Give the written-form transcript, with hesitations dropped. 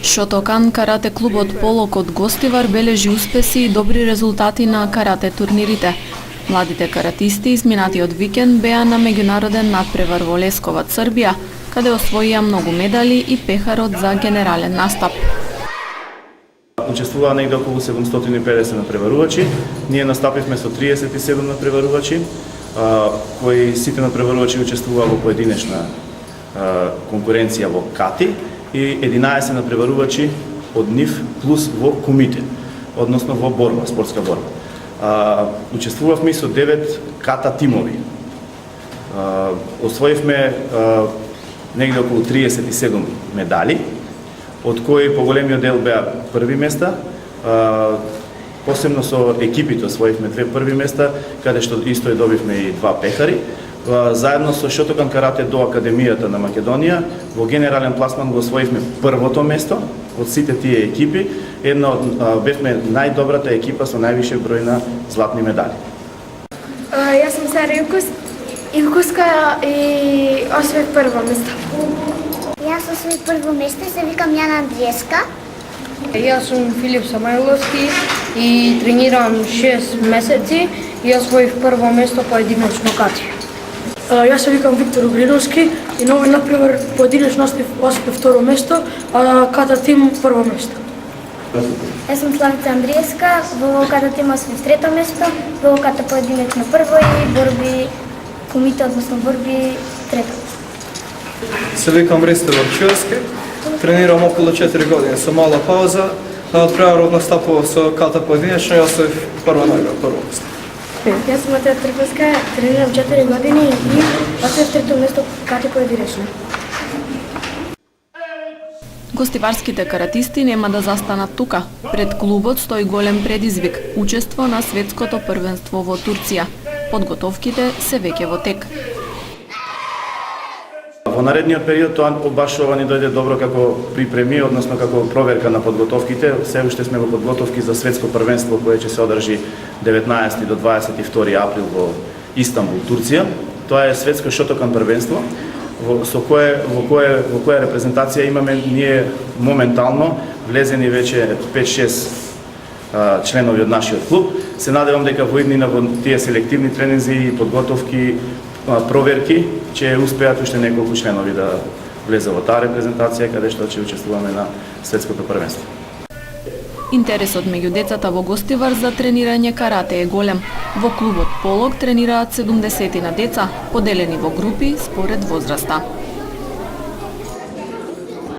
Шотокан карате клубот Полок од Гостивар бележи успеси и добри резултати на карате турнирите. Младите каратисти изминатиот викенд беа на меѓународен надпревар во Лесковац, Србија, каде освоија многу медали и пехарот за генерален настап. Учествуваа негде околу 750 надпреварувачи. Ние настапивме со 37 надпреварувачи, кои сите надпреварувачи учествуваа во поединечна конкуренција во кати и 11 надпреварувачи од нив плюс во кумите, односно во борба, спортска борба. Учествувавме и со 9 ката тимови. Освоивме негде околу 37 медали, од кои поголемиот дел беа први места. Посебно со екипите освоивме 2 први места, каде што исто и добивме и 2 пехари. Заедно со Шотокан карате до Академијата на Македонија, во генерален пласман го освоивме првото место од сите тие екипи. Бевме најдобрата екипа со највише број на златни медали. Јас сум Сара Ивкуска и освоив прво место. Јас освоив прво место и се викам Јана Андриеска. Јас сум Филип Самајловски и тренирам 6 месеци и освоив прво место поединечно кати. Јас се викам Виктор Угриновски и на овој надпревар поединечно освоив второ место, а ката тим прво место. Јас сум Славица Андриеска, во ката тим освоив трето место, во ката поединечно прво и борби кумите, односно борби трето. Се викам Ристо Варчевски, тренирам околу 4 години со мала пауза. На надпреварот настапував со ката поединечно и освоив прво место. Јас сум Матеја Трпевска, тренирам 4 години и освоив трето место кати поединечно. Гостиварските каратисти нема да застанат тука. Пред клубот стои голем предизвик – учество на светското првенство во Турција. Подготовките се веќе во тек. Во наредниот период тоа баш ова ни дојде добро како припреми, односно како проверка на подготовките. Се уште сме во подготовки за светско првенство кое ќе се одржи 19 до 22 април во Истанбул, Турција. Тоа е светско Шотокан првенство во која репрезентација имаме ние моментално влезени веќе 5-6 членови од нашиот клуб. Се надевам дека во иднина во тие селективни тренинзи и подготовки, проверки, ќе успеат уште неколку членови да влезе во таа репрезентација каде што ќе учествуваме на светското првенство. Интересот меѓу децата во Гостивар за тренирање карате е голем. Во клубот Полок тренираат 70 деца, поделени во групи според возраста.